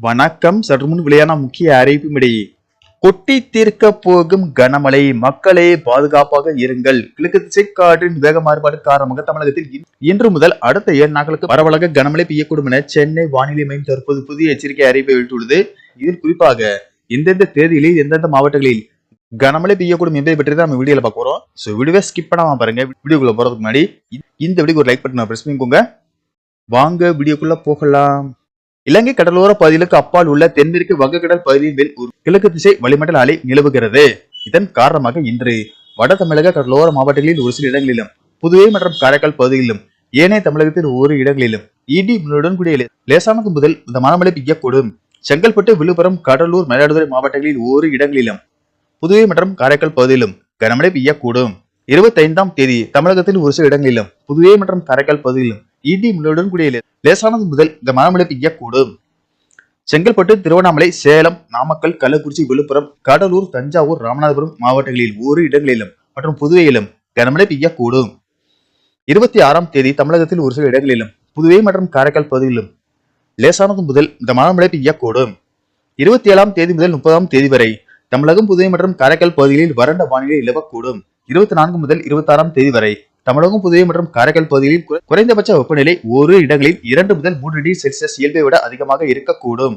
வணக்கம். சற்று முன் வெளியான முக்கிய அறிவிப்பின்படி கொட்டி தீர்க்க போகும் கனமழை, மக்களே பாதுகாப்பாக இருங்கள். கிழக்கு திசை காற்றின் வேக மாறுபாடு காரணமாக தமிழகத்தில் இன்று முதல் அடுத்த 7 நாட்களுக்கு பரவலாக கனமழை பெய்யக்கூடும் என சென்னை வானிலை மையம் தற்போது புதிய எச்சரிக்கை அறிவிப்பை வெளியிட்டுள்ளது. இதில் குறிப்பாக எந்தெந்த தேதிகளில் எந்தெந்த மாவட்டங்களில் கனமழை பெய்யக்கூடும் என்பதை பற்றி தான் நம்ம வீடியோல பார்க்க போறோம். சோ வீடியோவை ஸ்கிப் பண்ணாம பாருங்க. வீடியோக்குள்ள போறதுக்கு முன்னாடி இந்த வீடியோக்கு ஒரு லைக் பட்டனை பிரஸ் பண்ணிக்கோங்க. வாங்க வீடியோக்குள்ள போகலாம். இலங்கை கடலோர பகுதிகளுக்கு அப்பால் உள்ள தென்மேற்கு வங்கக்கடல் பகுதியின் மேல் ஒரு கிழக்கு திசை வளிமண்டல அலை நிலவுகிறது. இதன் காரணமாக இன்று வட தமிழக கடலோர மாவட்டங்களில் ஒரு சில இடங்களிலும், புதுவை மற்றும் காரைக்கால் பகுதிகளிலும், ஏனைய தமிழகத்தில் ஒரு இடங்களிலும் இடி மின்னலுடன் கூடிய லேசானது முதல் மிதமான மழை பெய்யக்கூடும். செங்கல்பட்டு, விழுப்புரம், கடலூர், மயிலாடுதுறை மாவட்டங்களில் ஒரு இடங்களிலும், புதுவை மற்றும் காரைக்கால் பகுதியிலும் கனமழை பெய்யக்கூடும். 25ஆம் தேதி தமிழகத்தில் ஒரு சில இடங்களிலும், புதுவை மற்றும் காரைக்கால் பகுதியிலும் இடி மின்னலுடன் கூடிய லேசானது முதல் மிதமான மழை பெய்யக்கூடும். செங்கல்பட்டு, திருவண்ணாமலை, சேலம், நாமக்கல், கள்ளக்குறிச்சி, விழுப்புரம், கடலூர், தஞ்சாவூர், ராமநாதபுரம் மாவட்டங்களில் ஒரு இடங்களிலும் மற்றும் புதுவையிலும் கனமழை பெய்யக்கூடும். 26ஆம் தேதி தமிழகத்தில் ஒரு சில இடங்களிலும், புதுவை மற்றும் காரைக்கால் பகுதியிலும் லேசானது முதல் மிதமான மழை பெய்யக்கூடும். 27ஆம் தேதி முதல் 30ஆம் தேதி வரை தமிழகம், புதுவை மற்றும் காரைக்கால் பகுதிகளில் வறண்ட வானிலை நிலவக்கூடும். 24 முதல் 26ஆம் தேதி வரை தமிழகம், புதுவை மற்றும் காரைக்கால் பகுதிகளில் குறைந்தபட்ச வெப்பநிலை ஒரு இடங்களில் 2 முதல் 3 டிகிரி செல்சியஸ் இயல்பை விட அதிகமாக இருக்கக்கூடும்.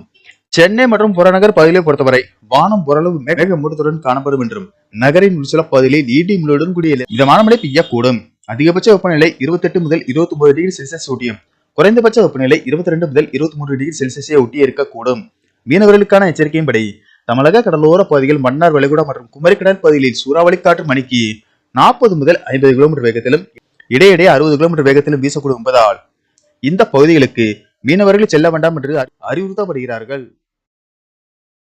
சென்னை மற்றும் புறநகர் பகுதிகளை பொறுத்தவரை வானம் ஓரளவு மேகமூட்டத்துடன் காணப்படும் என்றும், நகரின் ஒரு சில பகுதிகளில் இடி மின்னலுடன் கூடிய மிதமான மழை பெய்யக்கூடும். அதிகபட்ச வெப்பநிலை 28 முதல் 29 டிகிரி செல்சியஸ் ஒட்டியும், குறைந்தபட்ச வெப்பநிலை 22 முதல் 23 டிகிரி செல்சியஸை ஒட்டி இருக்கக்கூடும். மீனவர்களுக்கான எச்சரிக்கையின்படி தமிழக கடலோர பகுதிகள், மன்னார் வளைகுடா மற்றும் குமரிக்கடல் பகுதிகளில் சூறாவளி காற்று மணிக்கு 40 முதல் 50 கிலோமீட்டர் வேகத்திலும், இடையிடையே 60 கிலோமீட்டர் வேகத்திலும் வீசக்கூடும் என்பதால் இந்த பகுதிகளுக்கு மீனவர்கள் செல்ல வேண்டாம் என்று அறிவுறுத்தப்படுகிறார்கள்.